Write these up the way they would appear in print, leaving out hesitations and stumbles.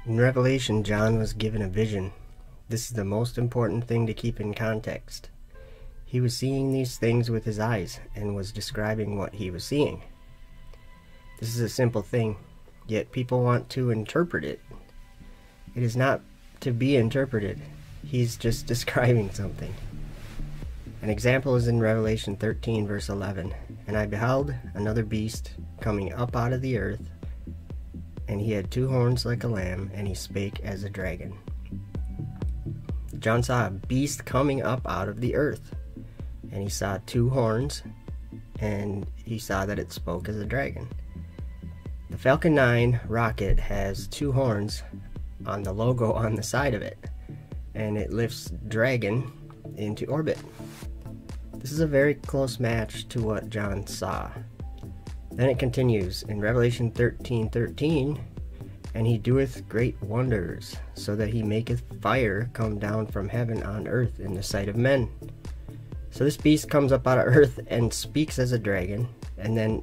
In Revelation, John was given a vision. This is the most important thing to keep in context. He was seeing these things with his eyes and was describing what he was seeing. This is a simple thing, yet people want to interpret it. It is not to be interpreted. He's just describing something. An example is in Revelation 13 verse 11. And I beheld another beast coming up out of the earth, and he had 2 horns like a lamb, and he spake as a dragon. John saw a beast coming up out of the earth, and he saw 2 horns, and he saw that it spoke as a dragon. The Falcon 9 rocket has 2 horns on the logo on the side of it, and it lifts dragon into orbit. This is a very close match to what John saw. Then it continues in Revelation 13:13, and he doeth great wonders, so that he maketh fire come down from heaven on earth in the sight of men. So this beast comes up out of earth and speaks as a dragon, and then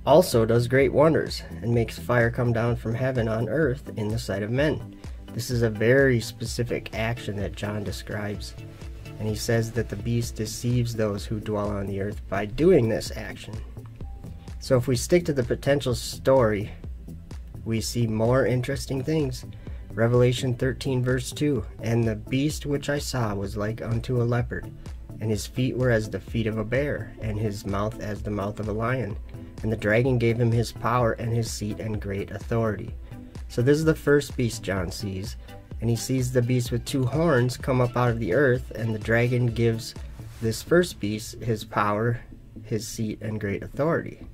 also does great wonders and makes fire come down from heaven on earth in the sight of men. This is a very specific action that John describes, and he says that the beast deceives those who dwell on the earth by doing this action. So if we stick to the potential story, we see more interesting things. Revelation 13 verse 2, and the beast which I saw was like unto a leopard, and his feet were as the feet of a bear, and his mouth as the mouth of a lion. And the dragon gave him his power and his seat and great authority. So this is the first beast John sees, and he sees the beast with 2 horns come up out of the earth, and the dragon gives this first beast his power, his seat, and great authority.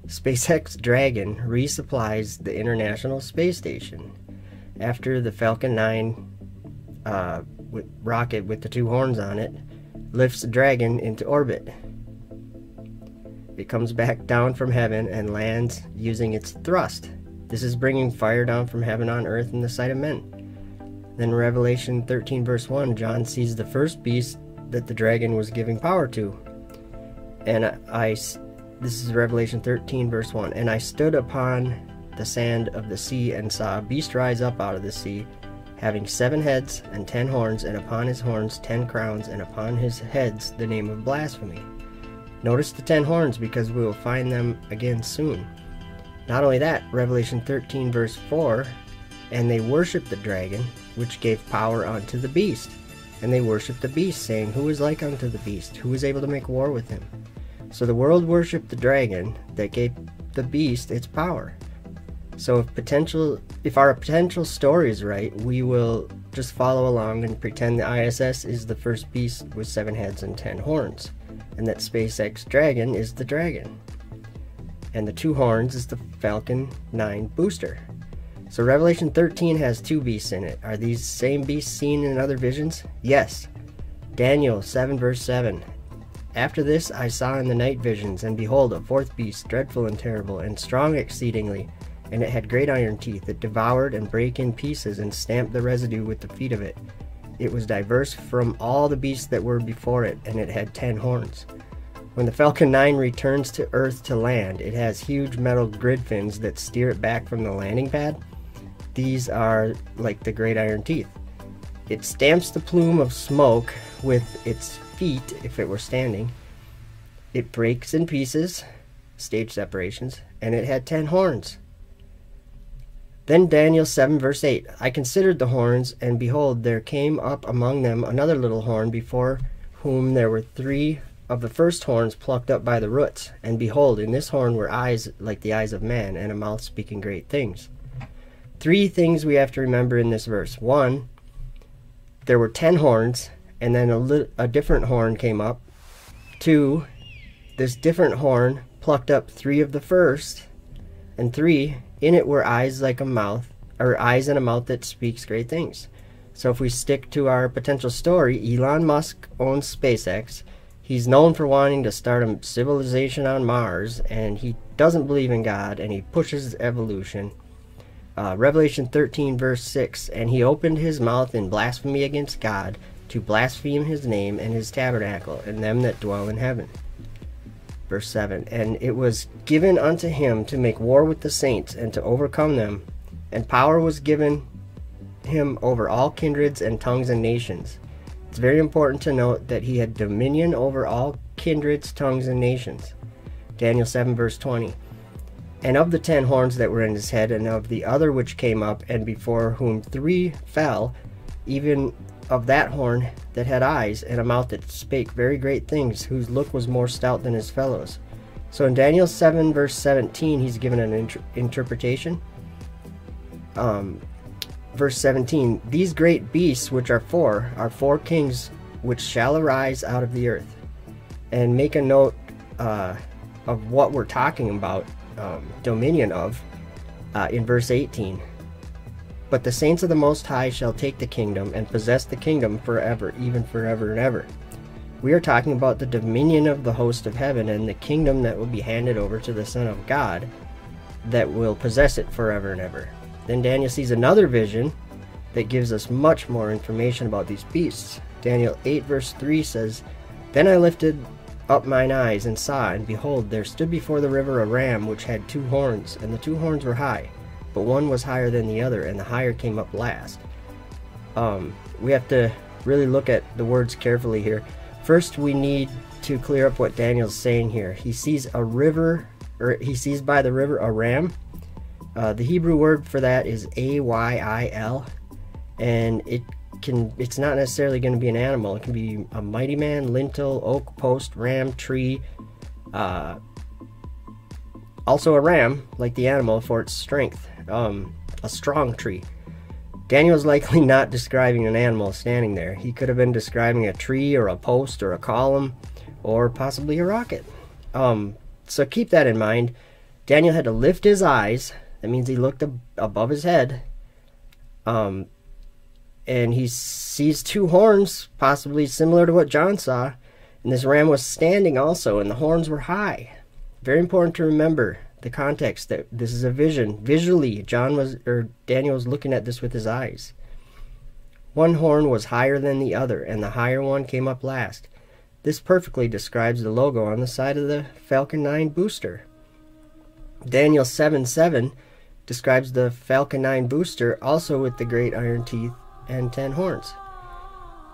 SpaceX Dragon resupplies the International Space Station after the Falcon 9 rocket with the 2 horns on it lifts the Dragon into orbit. It comes back down from heaven and lands using its thrust. This is bringing fire down from heaven on earth in the sight of men. Then Revelation 13 verse 1, John sees the first beast that the dragon was giving power to. And this is Revelation 13 verse 1. And I stood upon the sand of the sea and saw a beast rise up out of the sea, having 7 heads and 10 horns, and upon his horns 10 crowns, and upon his heads the name of blasphemy. Notice the 10 horns, because we will find them again soon. Not only that, Revelation 13 verse 4, and they worshiped the dragon, which gave power unto the beast. And they worshiped the beast, saying, Who is like unto the beast? Who is able to make war with him? So the world worshiped the dragon that gave the beast its power. So if our potential story is right, we will just follow along and pretend the ISS is the first beast with 7 heads and 10 horns, and that SpaceX Dragon is the dragon, and the 2 horns is the Falcon 9 booster. So Revelation 13 has 2 beasts in it. Are these same beasts seen in other visions? Yes. Daniel 7 verse 7. After this I saw in the night visions, and behold, a 4th beast, dreadful and terrible, and strong exceedingly, and it had great iron teeth. It devoured and brake in pieces, and stamped the residue with the feet of it. It was diverse from all the beasts that were before it, and it had 10 horns. When the Falcon 9 returns to Earth to land, it has huge metal grid fins that steer it back from the landing pad. These are like the great iron teeth. It stamps the plume of smoke with its feet if it were standing. It breaks in pieces, stage separations, and it had 10 horns. Then Daniel 7 verse 8, I considered the horns, and behold, there came up among them another little horn, before whom there were 3 of the first horns plucked up by the roots. And behold, in this horn were eyes like the eyes of man, and a mouth speaking great things. 3 things we have to remember in this verse. 1, there were 10 horns, and then a different horn came up. 2, this different horn plucked up 3 of the first. And 3, in it were eyes like a mouth, or eyes and a mouth that speaks great things. So if we stick to our potential story, Elon Musk owns SpaceX. He's known for wanting to start a civilization on Mars, and he doesn't believe in God, and he pushes evolution. Revelation 13 verse 6, and he opened his mouth in blasphemy against God, to blaspheme his name and his tabernacle, and them that dwell in heaven. Verse 7, and it was given unto him to make war with the saints, and to overcome them, And power was given him over all kindreds and tongues and nations. It's very important to note that he had dominion over all kindreds, tongues, and nations. Daniel 7 verse 20. And of the 10 horns that were in his head, and of the other which came up, and before whom 3 fell, even of that horn that had eyes, and a mouth that spake very great things, whose look was more stout than his fellows. So in Daniel 7 verse 17, he's given an interpretation. Verse 17, these great beasts which are 4 kings which shall arise out of the earth. And make a note of what we're talking about, dominion of, in verse 18. But the saints of the Most High shall take the kingdom and possess the kingdom forever, even forever and ever. We are talking about the dominion of the host of heaven and the kingdom that will be handed over to the Son of God that will possess it forever and ever. Then Daniel sees another vision that gives us much more information about these beasts. Daniel 8 verse 3 says, Then I lifted up mine eyes and saw, and behold, there stood before the river a ram which had 2 horns, and the 2 horns were high, but one was higher than the other, and the higher came up last. We have to really look at the words carefully here. First, we need to clear up what Daniel's saying here. He sees a river, or he sees by the river a ram. The Hebrew word for that is Ayil, and it's not necessarily going to be an animal. It can be a mighty man, lintel, oak, post, ram, tree. Also a ram, like the animal, for its strength. A strong tree. Daniel's likely not describing an animal standing there. He could have been describing a tree or a post or a column or possibly a rocket. So keep that in mind. Daniel had to lift his eyes. That means he looked above his head. And he sees 2 horns, possibly similar to what John saw. And this ram was standing also, and the horns were high. Very important to remember the context that this is a vision. Visually, Daniel was looking at this with his eyes. One horn was higher than the other, and the higher one came up last. This perfectly describes the logo on the side of the Falcon 9 booster. Daniel 7:7 describes the Falcon 9 booster also with the great iron teeth and 10 horns.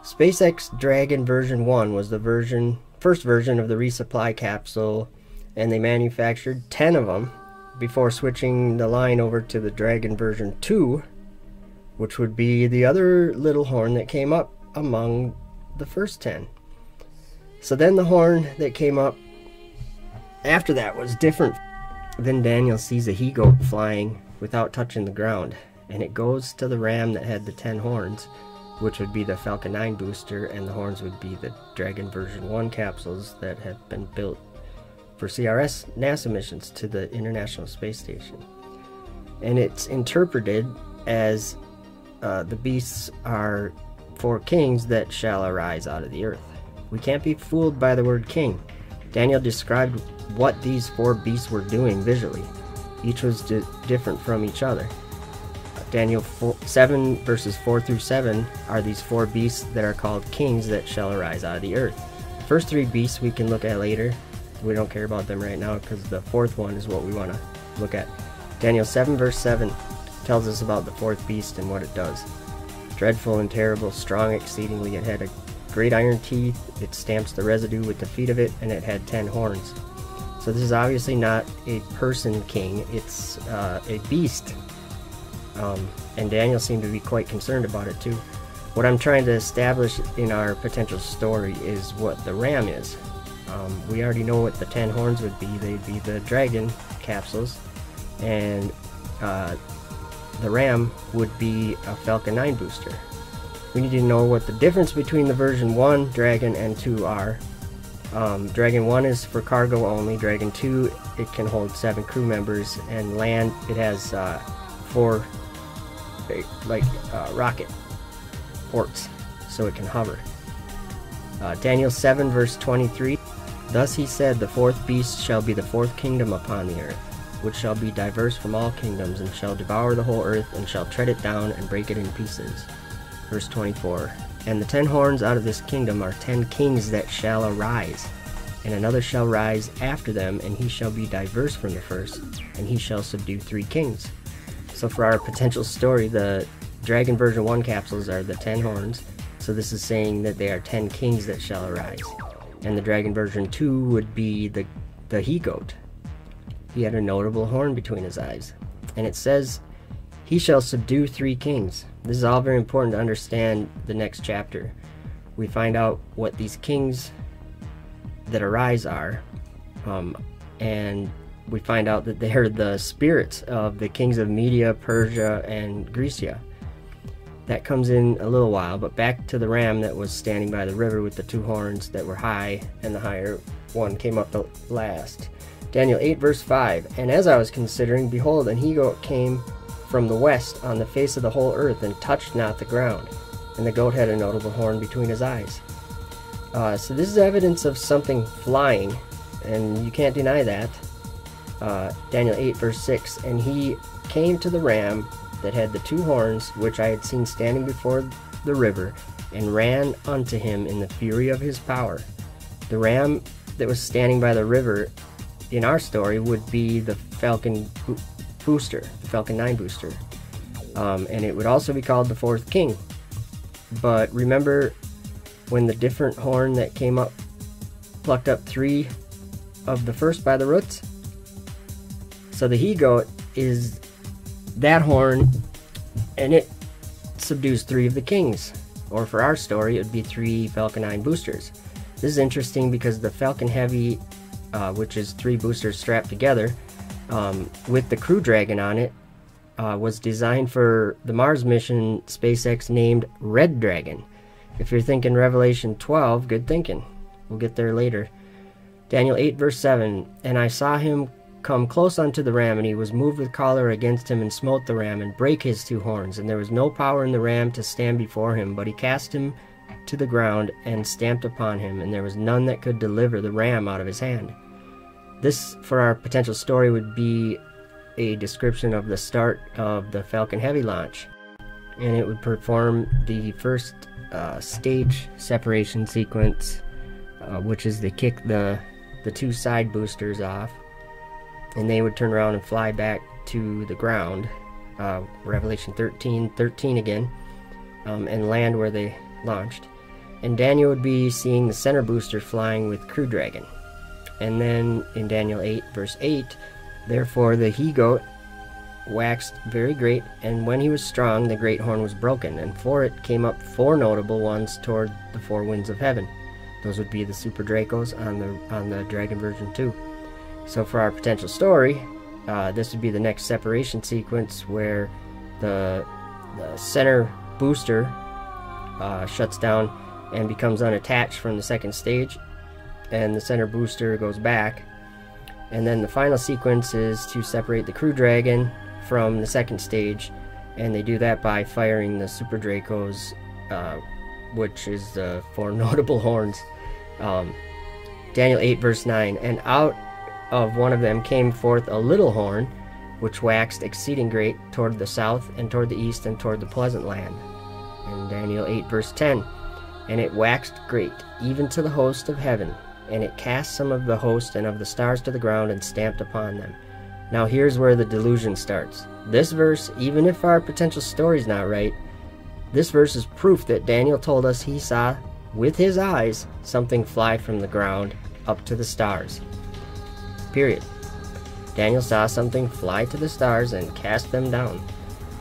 SpaceX Dragon version 1 was the first version of the resupply capsule, and they manufactured 10 of them before switching the line over to the Dragon version 2, which would be the other little horn that came up among the first 10. So then the horn that came up after that was different. Then Daniel sees a he-goat flying without touching the ground, and it goes to the ram that had the 10 horns, which would be the Falcon 9 booster, and the horns would be the Dragon version 1 capsules that have been built for CRS NASA missions to the International Space Station. And it's interpreted as the beasts are 4 kings that shall arise out of the earth. We can't be fooled by the word king. Daniel described what these 4 beasts were doing visually. Each was different from each other. Daniel 7 verses 4 through 7 are these 4 beasts that are called kings that shall arise out of the earth. The first 3 beasts we can look at later. We don't care about them right now because the 4th one is what we want to look at. Daniel 7 verse 7 tells us about the 4th beast and what it does. Dreadful and terrible, strong exceedingly, it had a great iron teeth, it stamps the residue with the feet of it, and it had 10 horns. So this is obviously not a person king, it's a beast. And Daniel seemed to be quite concerned about it too. What I'm trying to establish in our potential story is what the ram is. We already know what the 10 horns would be. They'd be the dragon capsules, and the ram would be a Falcon 9 booster. We need to know what the difference between the version 1 Dragon and 2 are. Dragon 1 is for cargo only. Dragon 2, it can hold 7 crew members, and land, it has 4 rocket ports, so it can hover. Daniel 7 verse 23, Thus he said, The 4th beast shall be the 4th kingdom upon the earth, which shall be diverse from all kingdoms, and shall devour the whole earth, and shall tread it down, and break it in pieces. Verse 24, And the 10 horns out of this kingdom are 10 kings that shall arise, and another shall rise after them, and he shall be diverse from the first, and he shall subdue 3 kings. So for our potential story, the Dragon version 1 capsules are the 10 horns. So this is saying that they are 10 kings that shall arise. And the Dragon version 2 would be the he-goat. He had a notable horn between his eyes. And it says, he shall subdue 3 kings. This is all very important to understand the next chapter. We find out what these kings that arise are. And we find out that they are the spirits of the kings of Media, Persia, and Grecia. That comes in a little while, but back to the ram that was standing by the river with the 2 horns that were high, and the higher one came up the last. Daniel 8 verse 5, and as I was considering, behold, an he-goat came from the west on the face of the whole earth, and touched not the ground. And the goat had a notable horn between his eyes. So this is evidence of something flying, and you can't deny that. Daniel 8 verse 6, and he came to the ram that had the 2 horns, which I had seen standing before the river, and ran unto him in the fury of his power. The ram that was standing by the river in our story would be the Falcon booster, the Falcon 9 booster. And it would also be called the 4th king. But remember when the different horn that came up plucked up 3 of the first by the roots? So the he-goat is that horn, and it subdues 3 of the kings. Or for our story, it would be 3 Falcon 9 boosters. This is interesting because the Falcon Heavy, which is 3 boosters strapped together, with the Crew Dragon on it, was designed for the Mars mission SpaceX named Red Dragon. If you're thinking Revelation 12, good thinking. We'll get there later. Daniel 8 verse 7, and I saw him come close unto the ram, and he was moved with choler against him, and smote the ram, and brake his 2 horns. And there was no power in the ram to stand before him, but he cast him to the ground, and stamped upon him, and there was none that could deliver the ram out of his hand. This, for our potential story, would be a description of the start of the Falcon Heavy launch. And it would perform the first stage separation sequence, which is they kick the 2 side boosters off, and they would turn around and fly back to the ground, Revelation 13 again, and land where they launched. And Daniel would be seeing the center booster flying with Crew Dragon. And then in Daniel 8 verse 8, therefore the he-goat waxed very great, and when he was strong, the great horn was broken, and for it came up 4 notable ones toward the 4 winds of heaven. Those would be the Super Dracos on the Dragon version 2. So for our potential story, this would be the next separation sequence where the center booster shuts down and becomes unattached from the second stage, and the center booster goes back. And then the final sequence is to separate the Crew Dragon from the second stage, and they do that by firing the Super Dracos, which is the 4 notable horns. Daniel 8 verse 9, and out of one of them came forth a little horn, which waxed exceeding great toward the south, and toward the east, and toward the pleasant land. And Daniel 8 verse 10, and it waxed great, even to the host of heaven, and it cast some of the host and of the stars to the ground, and stamped upon them. Now here's where the delusion starts. This verse, even if our potential story's not right, this verse is proof that Daniel told us he saw, with his eyes, something fly from the ground up to the stars. Period. Daniel saw something fly to the stars and cast them down.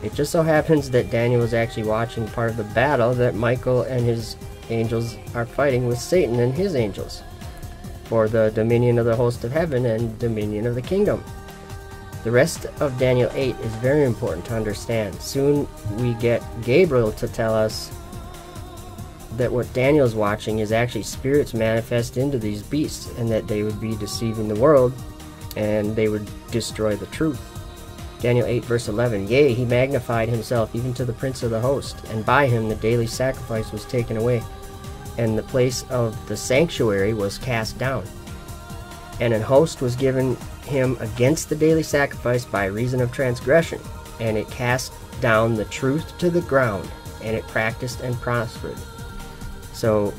It just so happens that Daniel was actually watching part of the battle that Michael and his angels are fighting with Satan and his angels for the dominion of the host of heaven and dominion of the kingdom. The rest of Daniel 8 is very important to understand. Soon we get Gabriel to tell us that what Daniel's watching is actually spirits manifest into these beasts, and that they would be deceiving the world, and they would destroy the truth. Daniel 8 verse 11, yea, he magnified himself even to the prince of the host, and by him the daily sacrifice was taken away, and the place of the sanctuary was cast down. And an host was given him against the daily sacrifice by reason of transgression, and it cast down the truth to the ground, and it practiced and prospered. So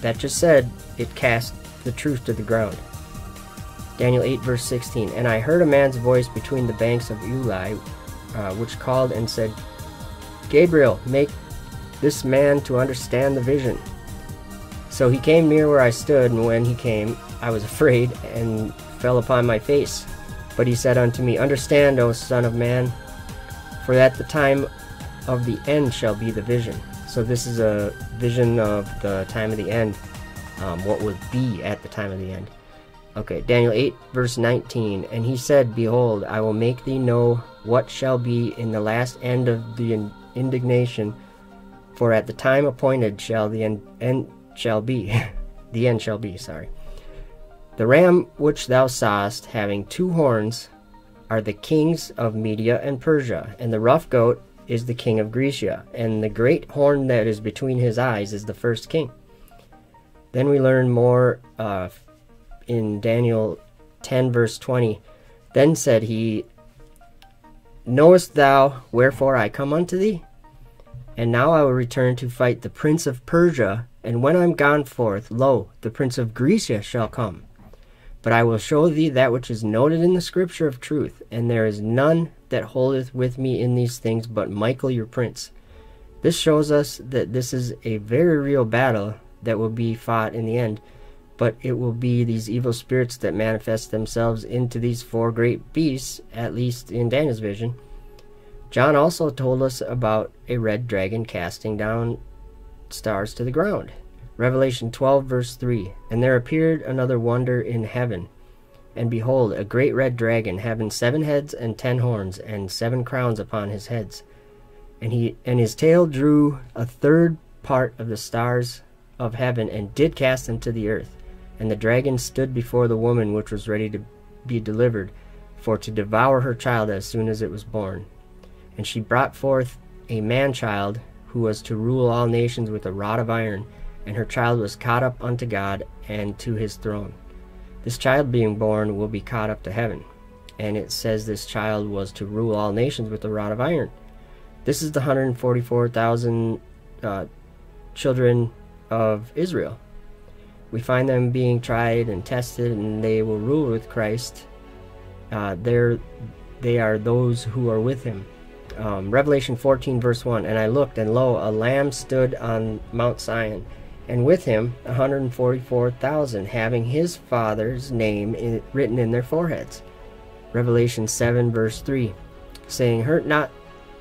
that just said it cast the truth to the ground. Daniel 8 verse 16, and I heard a man's voice between the banks of Ulai, which called and said, Gabriel, make this man to understand the vision. So he came near where I stood, and when he came, I was afraid, and fell upon my face. But he said unto me, Understand, O Son of Man, for at the time of the end shall be the vision. So this is a vision of the time of the end, what would be at the time of the end. Okay, Daniel 8, verse 19. And he said, Behold, I will make thee know what shall be in the last end of the indignation, for at the time appointed shall the end shall be. The end shall be, sorry. The ram which thou sawest, having 2 horns, are the kings of Media and Persia, and the rough goat is the king of Grecia, and the great horn that is between his eyes is the first king. Then we learn more in Daniel 10, verse 20. Then said he, Knowest thou wherefore I come unto thee? And now I will return to fight the prince of Persia, and when I am gone forth, lo, the prince of Grecia shall come. But I will show thee that which is noted in the scripture of truth, and there is none that holdeth with me in these things but Michael your prince. This shows us that this is a very real battle that will be fought in the end, but it will be these evil spirits that manifest themselves into these 4 great beasts, at least in Daniel's vision. John also told us about a red dragon casting down stars to the ground. Revelation 12, verse 3. And there appeared another wonder in heaven, and behold, a great red dragon, having 7 heads and 10 horns, and 7 crowns upon his heads. And his tail drew a third part of the stars of heaven, and did cast them to the earth. And the dragon stood before the woman which was ready to be delivered, for to devour her child as soon as it was born. And she brought forth a man-child, who was to rule all nations with a rod of iron, and her child was caught up unto God and to his throne. This child being born will be caught up to heaven. And it says this child was to rule all nations with a rod of iron. This is the 144,000 children of Israel. We find them being tried and tested, and they will rule with Christ. They are those who are with him. Revelation 14, verse 1. And I looked, and lo, a lamb stood on Mount Zion, and with him 144,000, having his father's name written in their foreheads. Revelation 7, verse 3, saying, Hurt not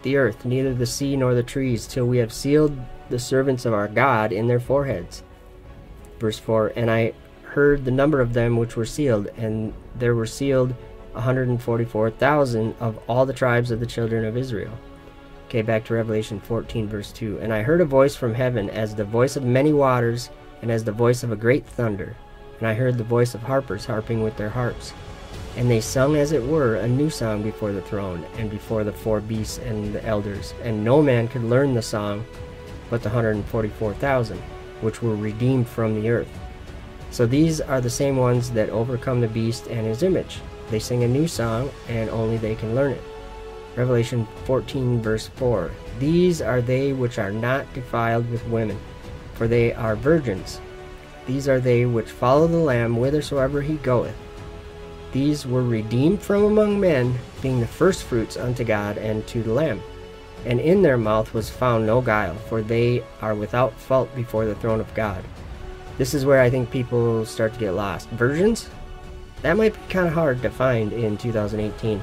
the earth, neither the sea nor the trees, till we have sealed the servants of our God in their foreheads. Verse 4, And I heard the number of them which were sealed, and there were sealed 144,000 of all the tribes of the children of Israel. Okay, back to Revelation 14, verse 2. And I heard a voice from heaven, as the voice of many waters, and as the voice of a great thunder. And I heard the voice of harpers harping with their harps. And they sung, as it were, a new song before the throne, and before the 4 beasts and the elders. And no man could learn the song but the 144,000, which were redeemed from the earth. So these are the same ones that overcome the beast and his image. They sing a new song, and only they can learn it. Revelation 14, verse 4. These are they which are not defiled with women, for they are virgins. These are they which follow the Lamb whithersoever he goeth. These were redeemed from among men, being the firstfruits unto God and to the Lamb. And in their mouth was found no guile, for they are without fault before the throne of God. This is where I think people start to get lost. Virgins? That might be kind of hard to find in 2018.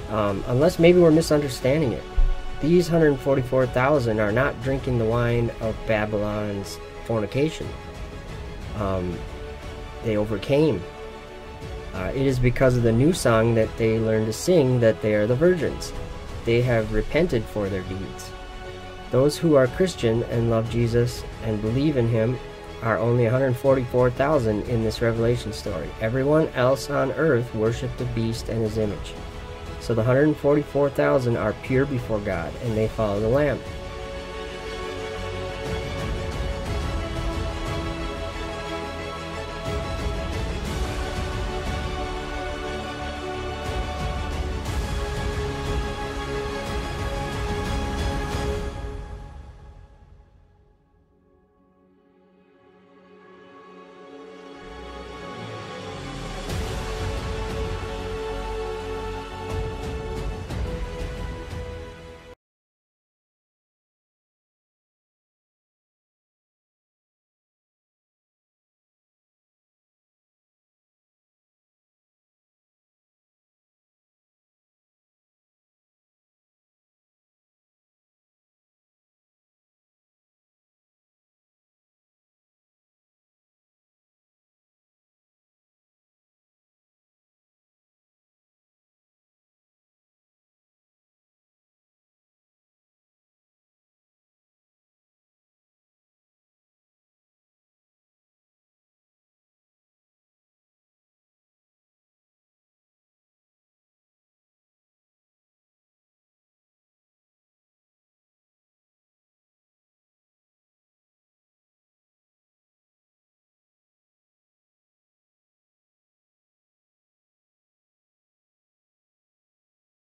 Unless maybe we're misunderstanding it. These 144,000 are not drinking the wine of Babylon's fornication. They overcame. It is because of the new song that they learned to sing that they are the virgins. They have repented for their deeds. Those who are Christian and love Jesus and believe in him are only 144,000 in this Revelation story. Everyone else on earth worshiped the beast and his image. So the 144,000 are pure before God, and they follow the Lamb.